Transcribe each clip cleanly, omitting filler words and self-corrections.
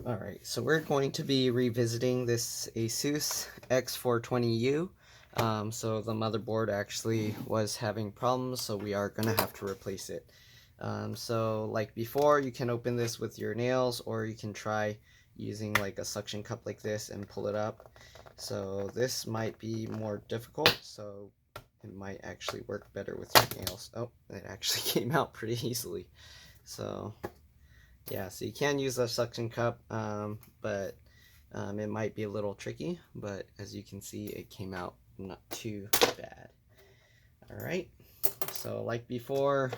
Alright, so we're going to be revisiting this Asus X420U. So the motherboard actually was having problems, so we are going to have to replace it. So like before, you can open this with your nails, or you can try using like a suction cup like this and pull it up. So this might be more difficult, so it might actually work better with your nails. Oh, it actually came out pretty easily. So yeah, so you can use a suction cup, but it might be a little tricky, but as you can see, it came out not too bad. Alright, so like before,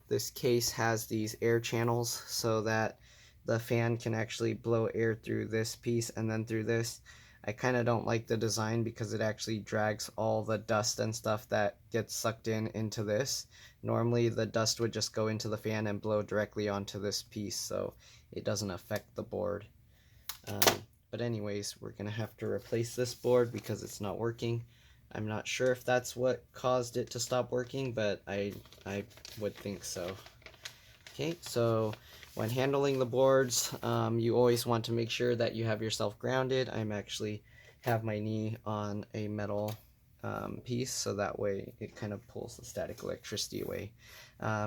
this case has these air channels so that the fan can actually blow air through this piece and then through this. I kind of don't like the design because it actually drags all the dust and stuff that gets sucked into this. Normally the dust would just go into the fan and blow directly onto this piece, so it doesn't affect the board. But anyways, we're going to have to replace this board because it's not working. I'm not sure if that's what caused it to stop working, but I would think so. Okay, so when handling the boards, you always want to make sure that you have yourself grounded. I'm actually have my knee on a metal piece, so that way it kind of pulls the static electricity away.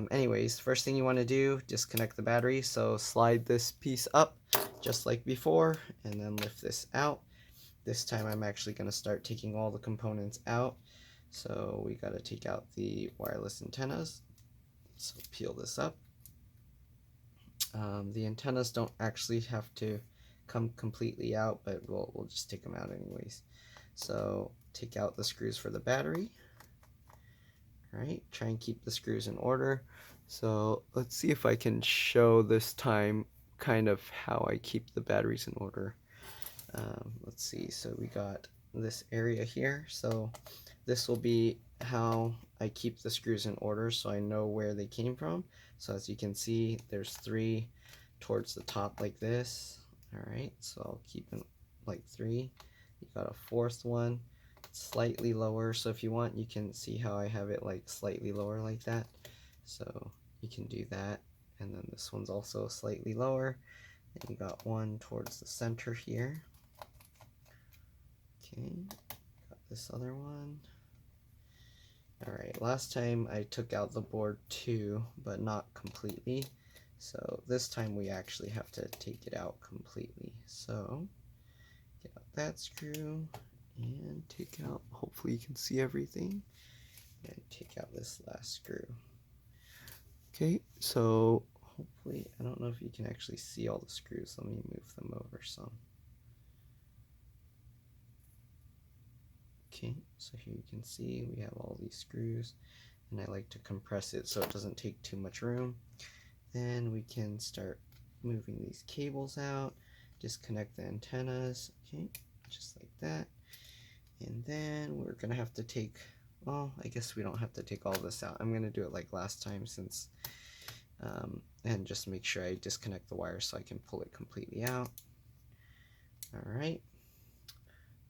Anyways, first thing you want to do, disconnect the battery. So slide this piece up just like before, and then lift this out. This time I'm actually going to start taking all the components out. So we got to take out the wireless antennas. So peel this up. The antennas don't actually have to come completely out, but we'll just take them out anyways. So take out the screws for the battery. Alright, try and keep the screws in order. So let's see if I can show this time kind of how I keep the batteries in order. Let's see, so we got this area here, so this will be how I keep the screws in order so I know where they came from. So as you can see, there's 3 towards the top like this. Alright, so I'll keep it like 3. You got a 4th one, slightly lower, so if you want you can see how I have it like slightly lower like that. So you can do that, and then this one's also slightly lower. And you got one towards the center here. Okay, got this other one. Alright, last time I took out the board too, but not completely. So this time we actually have to take it out completely. So get out that screw and take out, hopefully you can see everything, and take out this last screw. Okay, so hopefully, I don't know if you can actually see all the screws. Let me move them over some. Okay, so here you can see we have all these screws, and I like to compress it so it doesn't take too much room. Then we can start moving these cables out, disconnect the antennas, okay, just like that. And then we're gonna have to take, well, I guess we don't have to take all this out. I'm gonna do it like last time since, and just make sure I disconnect the wire so I can pull it completely out. Alright.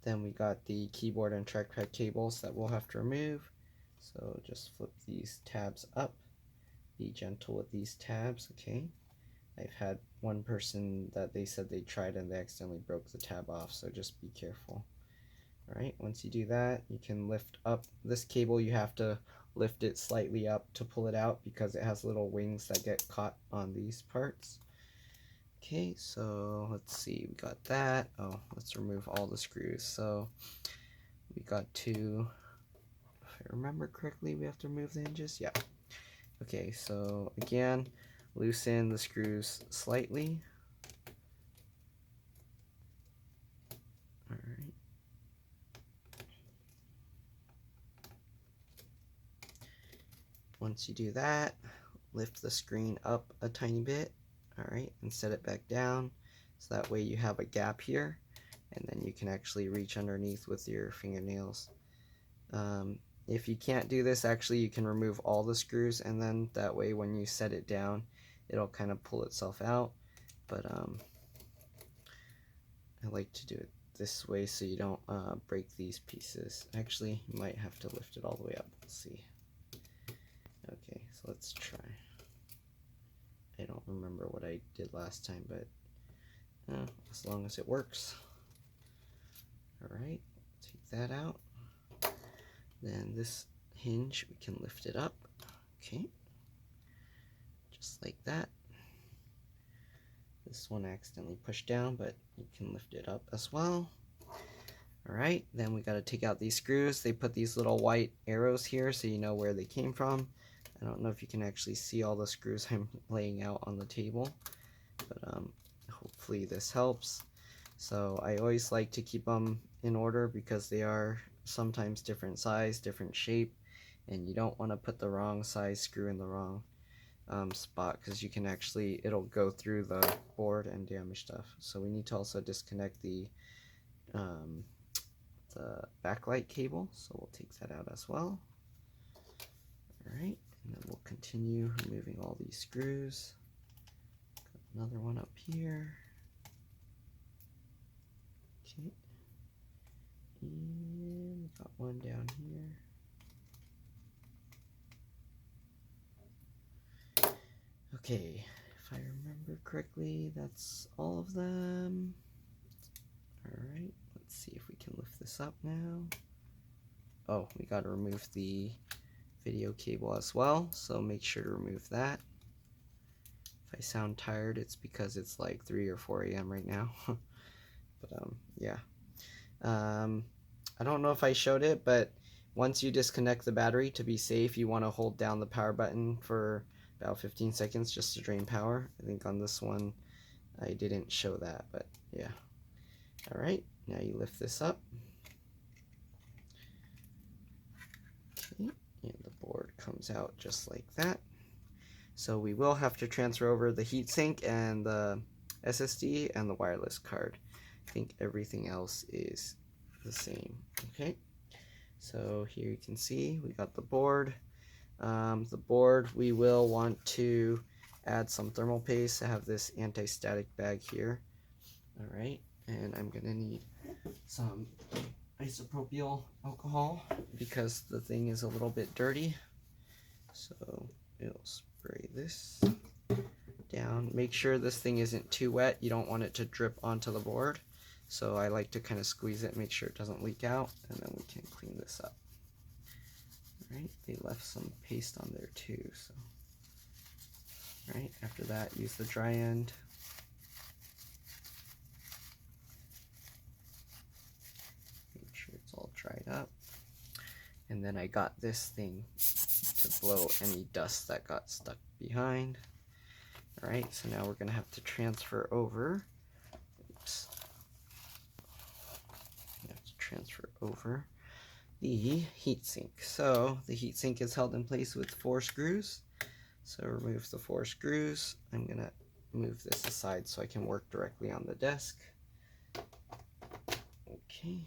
Then we got the keyboard and trackpad cables that we'll have to remove. So just flip these tabs up. Be gentle with these tabs, okay? I've had one person that they said they tried and they accidentally broke the tab off, so just be careful. Alright, once you do that, you can lift up this cable. You have to lift it slightly up to pull it out because it has little wings that get caught on these parts. Okay, so let's see, we got that. Oh, let's remove all the screws. So we got to, if I remember correctly, we have to remove the hinges. Yeah. Okay, so again, loosen the screws slightly. Alright. Once you do that, lift the screen up a tiny bit. Alright, and set it back down, so that way you have a gap here, and then you can actually reach underneath with your fingernails. If you can't do this, actually you can remove all the screws, and then that way when you set it down, it'll kind of pull itself out. But I like to do it this way so you don't break these pieces. Actually, you might have to lift it all the way up. We'll see. Okay, so let's try. I don't remember what I did last time, but as long as it works. Alright, take that out. Then this hinge, we can lift it up. Okay, just like that. This one I accidentally pushed down, but you can lift it up as well. Alright, then we got to take out these screws. They put these little white arrows here so you know where they came from. I don't know if you can actually see all the screws I'm laying out on the table, but hopefully this helps. So I always like to keep them in order because they are sometimes different size, different shape, and you don't want to put the wrong size screw in the wrong spot because you can actually, it'll go through the board and damage stuff. So we need to also disconnect the backlight cable, so we'll take that out as well. Alright, and then we'll continue removing all these screws. Got another one up here. Okay, and we got one down here. Okay, if I remember correctly, that's all of them. Alright, let's see if we can lift this up now. Oh, we got to remove the video cable as well, so make sure to remove that. If I sound tired, it's because it's like 3 or 4 a.m. right now. But yeah. I don't know if I showed it, but once you disconnect the battery, to be safe, you want to hold down the power button for about 15 seconds just to drain power. I think on this one I didn't show that, but yeah. Alright, now you lift this up. Okay, and the board comes out just like that. So we will have to transfer over the heatsink and the SSD and the wireless card. I think everything else is the same. Okay, so here you can see we got the board. The board, we will want to add some thermal paste. I have this anti-static bag here. Alright, and I'm gonna need some isopropyl alcohol because the thing is a little bit dirty. So it'll spray this down. Make sure this thing isn't too wet. You don't want it to drip onto the board. So I like to kind of squeeze it, make sure it doesn't leak out, and then we can clean this up. Alright, they left some paste on there too, so. Alright, after that, use the dry end. Make sure it's all dried up. And then I got this thing to blow any dust that got stuck behind. Alright, so now we're going to have to transfer over. Oops. We have to transfer over the heatsink. So the heatsink is held in place with 4 screws. So remove the 4 screws. I'm going to move this aside so I can work directly on the desk. Okay.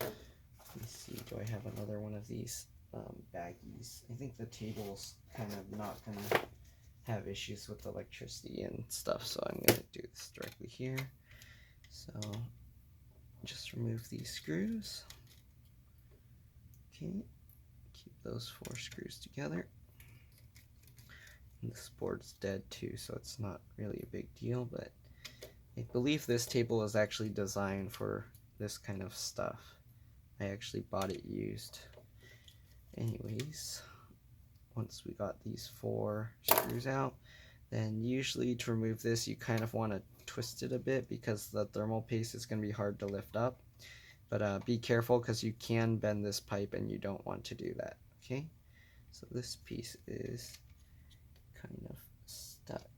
Let me see, do I have another one of these baggies? I think the table's kind of not going to have issues with electricity and stuff, so I'm going to do this directly here. So just remove these screws. Okay, keep those 4 screws together. And this board's dead too, so it's not really a big deal, but I believe this table is actually designed for this kind of stuff. I actually bought it used. Anyways, once we got these 4 screws out, then usually to remove this you kind of want to twist it a bit because the thermal paste is going to be hard to lift up. But be careful because you can bend this pipe and you don't want to do that. Okay, so this piece is kind of stuck.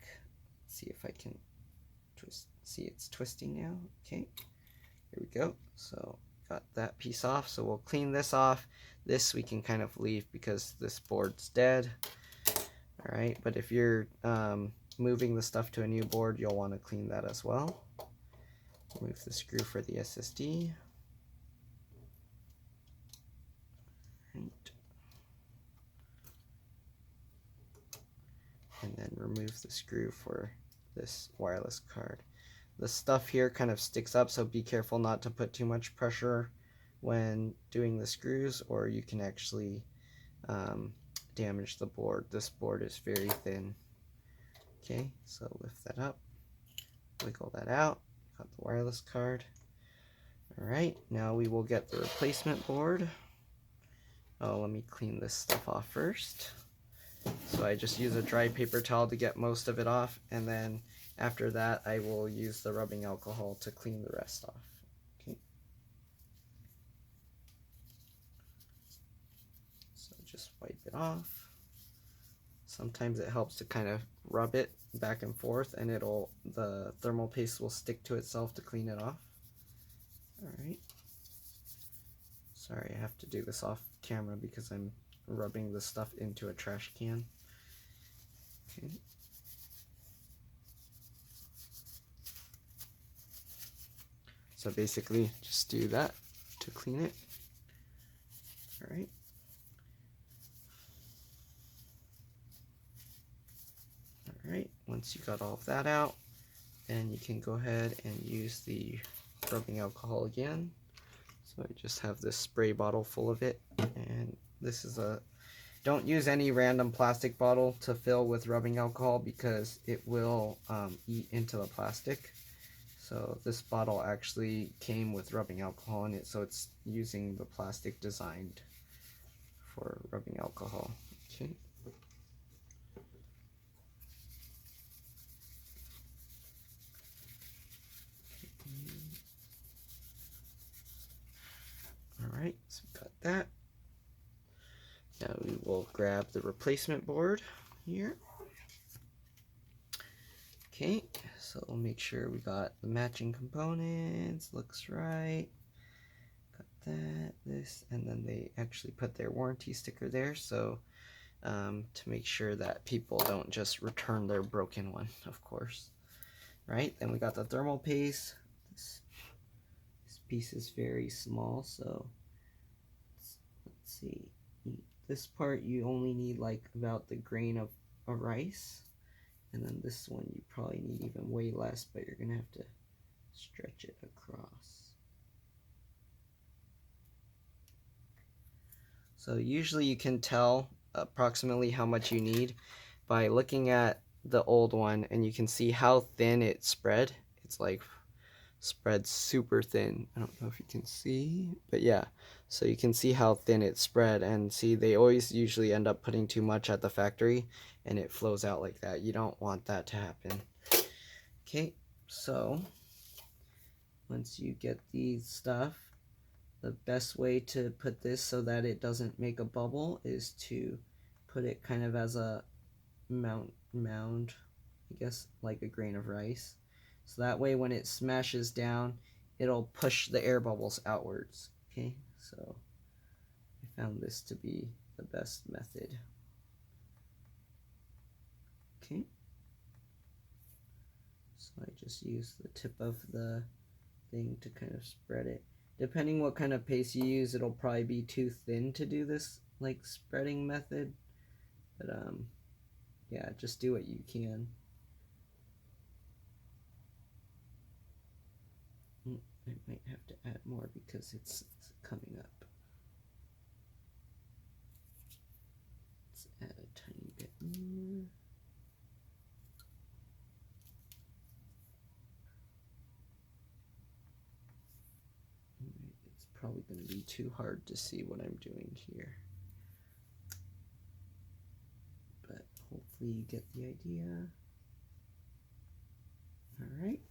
Let's see if I can twist. See, it's twisting now. Okay, here we go. So got that piece off, so we'll clean this off. This we can kind of leave because this board's dead. Alright, but if you're moving the stuff to a new board, you'll want to clean that as well. Remove the screw for the SSD. Right. And then remove the screw for this wireless card. The stuff here kind of sticks up, so be careful not to put too much pressure when doing the screws, or you can actually damage the board. This board is very thin. Okay, so lift that up, wiggle that out, got the wireless card. Alright, now we will get the replacement board. Oh, let me clean this stuff off first. So I just use a dry paper towel to get most of it off, and then after that I will use the rubbing alcohol to clean the rest off. Okay. So just wipe it off. Sometimes it helps to kind of rub it back and forth, and the thermal paste will stick to itself to clean it off. Alright. Sorry, I have to do this off camera because I'm rubbing the stuff into a trash can. Okay. So basically, just do that to clean it. Alright. Alright, once you got all of that out, then you can go ahead and use the rubbing alcohol again. So I just have this spray bottle full of it, and this is don't use any random plastic bottle to fill with rubbing alcohol because it will eat into the plastic. So this bottle actually came with rubbing alcohol in it, so it's using the plastic designed for rubbing alcohol. Okay. Alright, so we got that. Now we will grab the replacement board here. Okay, so we'll make sure we got the matching components, looks right. Got that, this, and then they actually put their warranty sticker there, so to make sure that people don't just return their broken one, of course. Right, then we got the thermal paste. This piece is very small, so let's see. This part you only need like about the grain of rice, and then this one you probably need even way less, but you're gonna have to stretch it across. So usually you can tell approximately how much you need by looking at the old one, and you can see how thin it spread. It's like spread super thin. I don't know if you can see, but yeah, so you can see how thin it spread, and see they always usually end up putting too much at the factory and it flows out like that. You don't want that to happen. Okay, so once you get these stuff, the best way to put this so that it doesn't make a bubble is to put it kind of as a mound, I guess, like a grain of rice. So that way when it smashes down, it'll push the air bubbles outwards. Okay, so I found this to be the best method. Okay, so I just use the tip of the thing to kind of spread it. Depending what kind of paste you use, it'll probably be too thin to do this like spreading method, but yeah, just do what you can. I might have to add more because it's coming up. Let's add a tiny bit more. It's probably going to be too hard to see what I'm doing here, but hopefully you get the idea. Alright.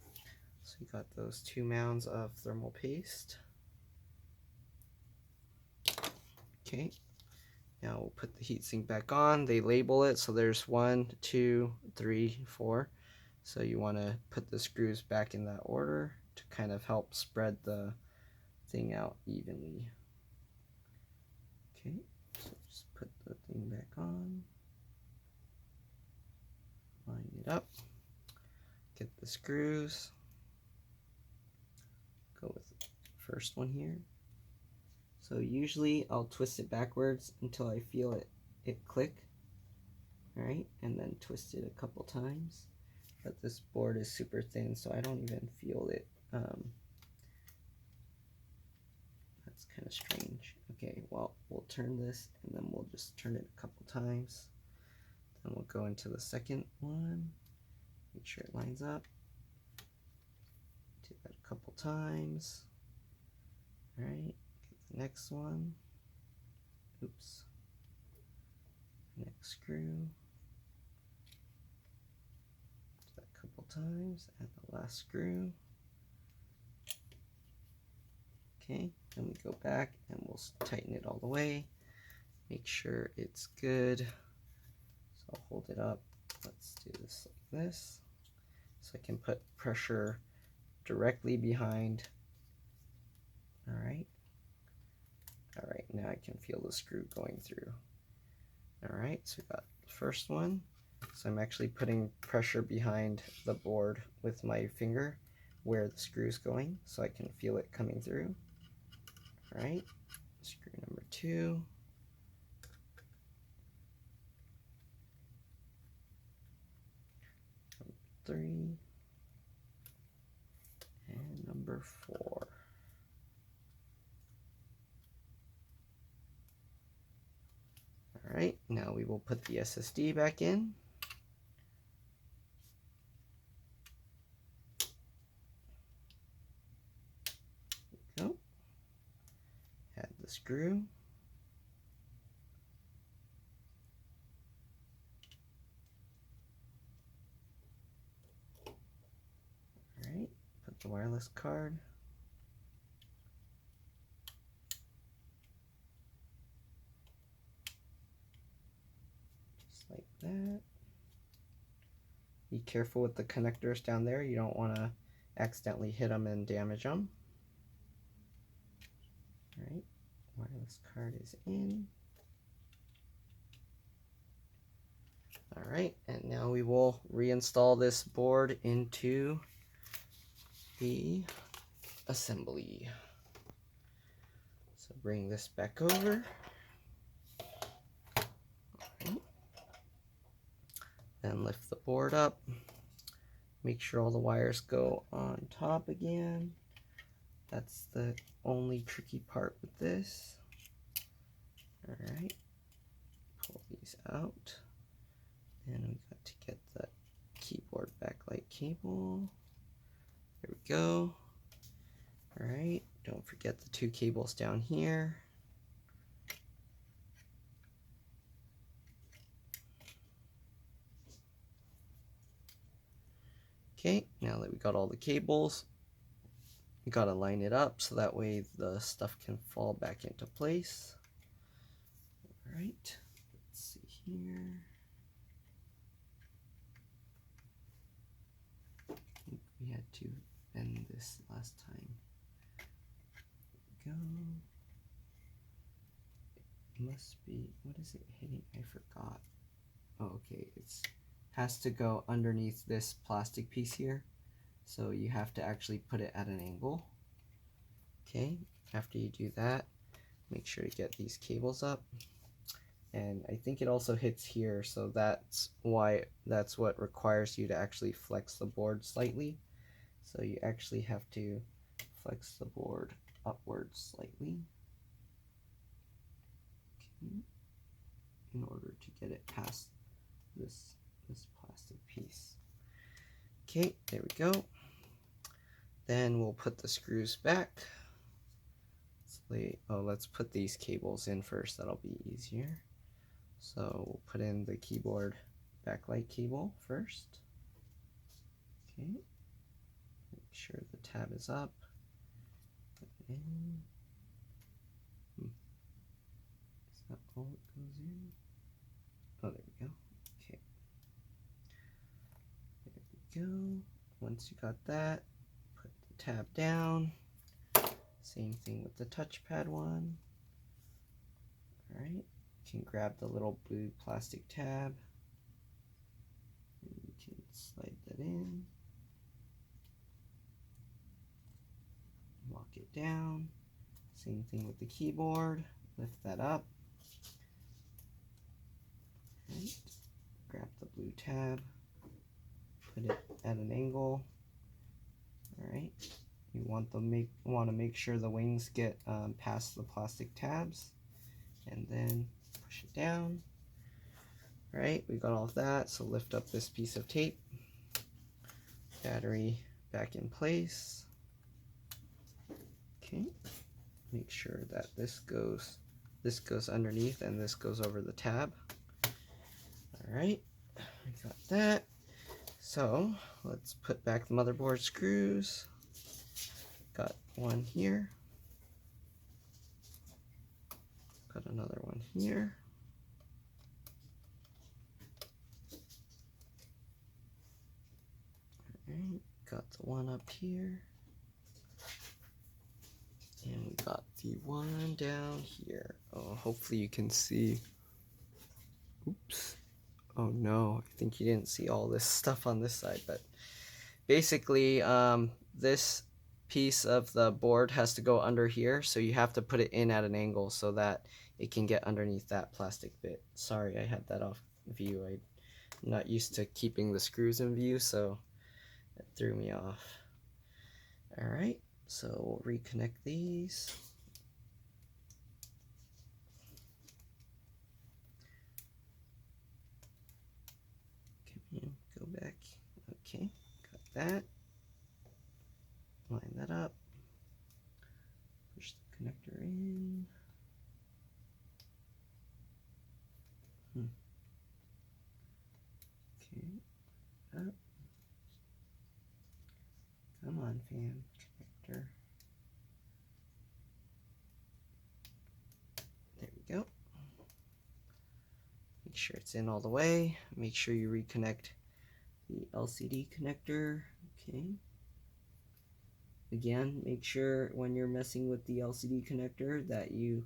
So we got those 2 mounds of thermal paste. Okay, now we'll put the heatsink back on. They label it, so there's 1, 2, 3, 4. So you want to put the screws back in that order to kind of help spread the thing out evenly. Okay, so just put the thing back on. Line it up. Get the screws. Go with the first one here. So usually I'll twist it backwards until I feel it click. Alright, and then twist it a couple times. But this board is super thin, so I don't even feel it. That's kind of strange. Okay, well, we'll turn this, and then we'll just turn it a couple times. Then we'll go into the second one. Make sure it lines up. Do that couple times. All right, get the next one. Oops. Next screw. Do that a couple times. Add the last screw. Okay, then we go back and we'll tighten it all the way. Make sure it's good. So I'll hold it up. Let's do this like this. So I can put pressure directly behind. All right. All right, now I can feel the screw going through. All right, so we got the first one. So I'm actually putting pressure behind the board with my finger where the screw is going so I can feel it coming through. All right, screw number 2. Number 3. And number 4. All right, now we will put the SSD back in. There we go. Add the screw. All right, put the wireless card. Just like that. Be careful with the connectors down there. You don't want to accidentally hit them and damage them. All right, wireless card is in. All right, and now we will reinstall this board into the assembly. So bring this back over. Right. Then lift the board up. Make sure all the wires go on top again. That's the only tricky part with this. All right, pull these out. And we got to get the keyboard backlight cable. There we go. All right, don't forget the 2 cables down here. Okay, now that we got all the cables, we gotta line it up so that way the stuff can fall back into place. All right, let's see here. I think we had to bend this last time. There we go. It must be, what is it hitting? I forgot. Oh, okay, it's has to go underneath this plastic piece here. So you have to actually put it at an angle. Okay, after you do that, make sure to get these cables up. And I think it also hits here, so that's what requires you to actually flex the board slightly. So you actually have to flex the board upwards slightly, okay, in order to get it past this plastic piece. Okay, there we go. Then we'll put the screws back. Let's put these cables in first. That'll be easier. So we'll put in the keyboard backlight cable first. Okay. Make sure the tab is up. Put it in. Is that all it goes in? Oh, there we go. Okay. There we go. Once you got that, put the tab down. Same thing with the touchpad one. All right, you can grab the little blue plastic tab and you can slide that in, lock it down. Same thing with the keyboard, lift that up. All right, grab the blue tab, put it at an angle. All right. You want to make sure the wings get past the plastic tabs, and then push it down. All right, we got all of that. So lift up this piece of tape. Battery back in place. Okay, make sure that this goes underneath and this goes over the tab. Alright, I got that. So let's put back the motherboard screws. Got one here. Got another one here. Alright, got the one up here. And we got the one down here. Oh, hopefully you can see. Oops. Oh no, I think you didn't see all this stuff on this side, but basically this piece of the board has to go under here, so you have to put it in at an angle so that it can get underneath that plastic bit. Sorry, I had that off view. I'm not used to keeping the screws in view, so it threw me off. Alright, so we'll reconnect these. Go back. Okay, got that. Line that up. Push the connector in. Okay, up. Come on, fan connector. There we go. Make sure it's in all the way. Make sure you reconnect the LCD connector. Okay. Again, make sure when you're messing with the LCD connector that you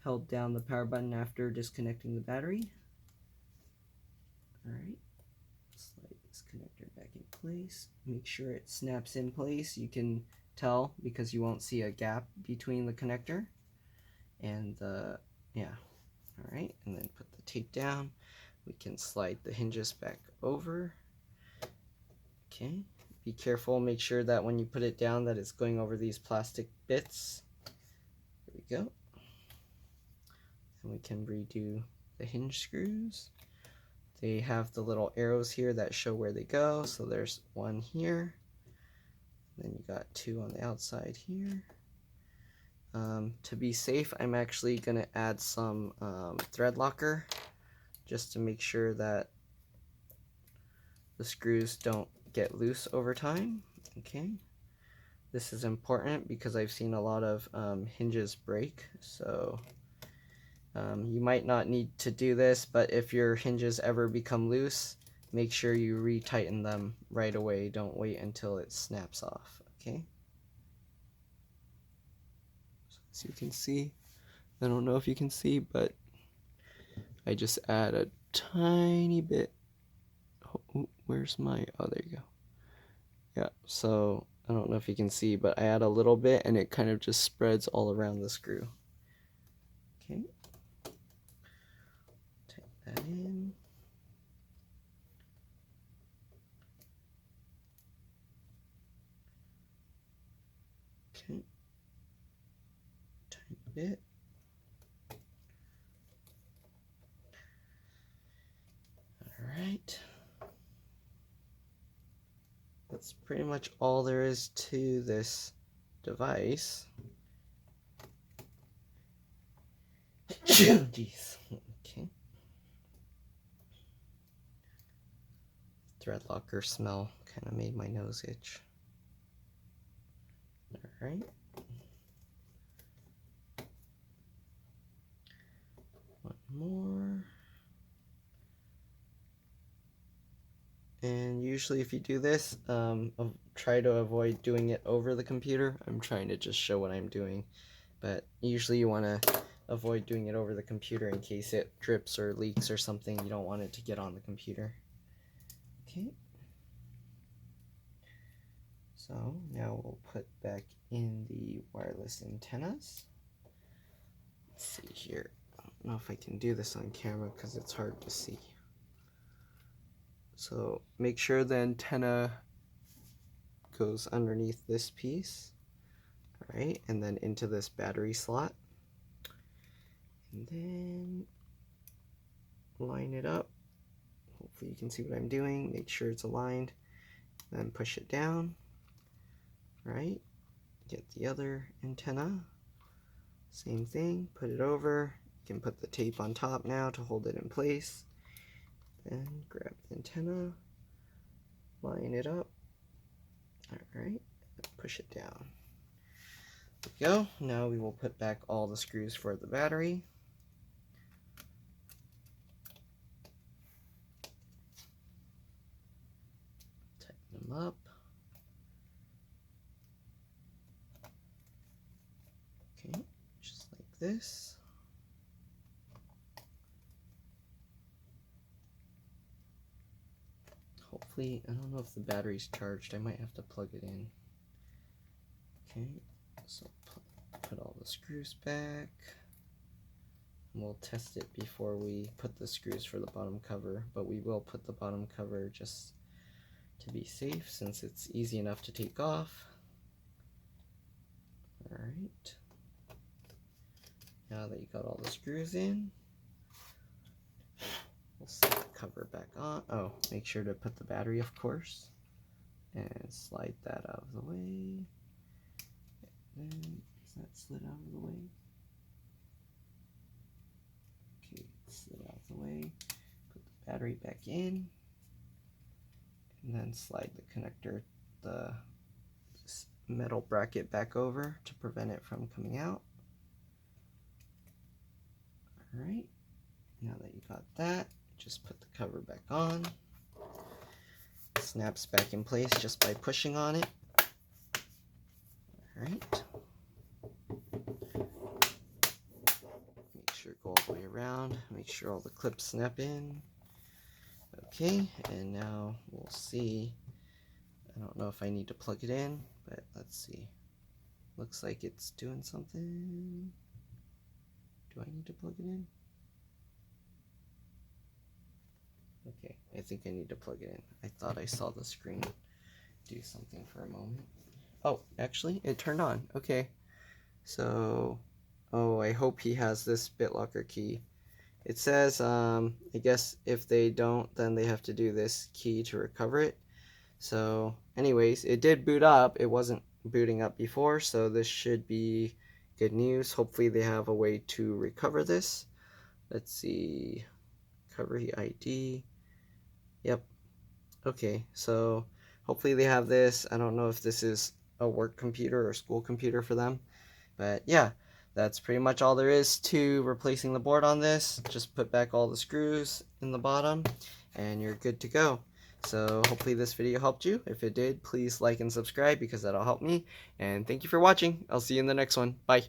held down the power button after disconnecting the battery. Alright. Slide this connector back in place. Make sure it snaps in place. You can tell because you won't see a gap between the connector and the, yeah. Alright, and then put the tape down. We can slide the hinges back over. Okay, be careful, make sure that when you put it down that it's going over these plastic bits. There we go. And we can redo the hinge screws. They have the little arrows here that show where they go. So there's one here. Then you got two on the outside here. To be safe, I'm actually going to add some thread locker just to make sure that the screws don't get loose over time. Okay, this is important because I've seen a lot of hinges break, so you might not need to do this, but if your hinges ever become loose, make sure you retighten them right away. Don't wait until it snaps off. Okay, so as you can see, I don't know if you can see, but I just add a tiny bit. Oh, where's my, oh, there you go. Yeah, so I don't know if you can see, but I add a little bit and it kind of just spreads all around the screw. Okay, tighten that in. Okay, tiny bit. Alright. That's pretty much all there is to this device. Jeez. Okay. Thread locker smell kind of made my nose itch. Alright. One more. And usually if you do this, try to avoid doing it over the computer. I'm trying to just show what I'm doing, but usually you want to avoid doing it over the computer in case it drips or leaks or something. You don't want it to get on the computer. Okay. So now we'll put back in the wireless antennas. Let's see here. I don't know if I can do this on camera because it's hard to see. So make sure the antenna goes underneath this piece, alright, and then into this battery slot. And then line it up. Hopefully you can see what I'm doing. Make sure it's aligned. Then push it down. Right? get the other antenna. Same thing, put it over. You can put the tape on top now to hold it in place. Then grab the antenna, line it up. Alright, push it down. There we go. Now we will put back all the screws for the battery. Tighten them up. Okay, just like this. Hopefully, I don't know if the battery's charged. I might have to plug it in. Okay, so put all the screws back. We'll test it before we put the screws for the bottom cover, but we will put the bottom cover just to be safe since it's easy enough to take off. Alright. Now that you got all the screws in, we'll set the cover back on. Oh, make sure to put the battery, of course, and slide that out of the way. And then, is that slid out of the way? Okay, slid out of the way. Put the battery back in, and then slide the connector, the metal bracket back over to prevent it from coming out. Alright, now that you got that, just put the cover back on. It snaps back in place just by pushing on it. Alright. Make sure go all the way around. Make sure all the clips snap in. Okay, and now we'll see. I don't know if I need to plug it in, but let's see. Looks like it's doing something. Do I need to plug it in? Okay, I think I need to plug it in. I thought I saw the screen do something for a moment. Oh, actually, it turned on. Okay. So, oh, I hope he has this BitLocker key. It says, I guess if they don't, then they have to do this key to recover it. So, anyways, it did boot up. It wasn't booting up before, so this should be good news. Hopefully they have a way to recover this. Let's see. Recovery ID. Yep. Okay, so hopefully they have this. I don't know if this is a work computer or school computer for them. But yeah, that's pretty much all there is to replacing the board on this. Just put back all the screws in the bottom and you're good to go. So hopefully this video helped you. If it did, please like and subscribe because that'll help me. And thank you for watching. I'll see you in the next one. Bye.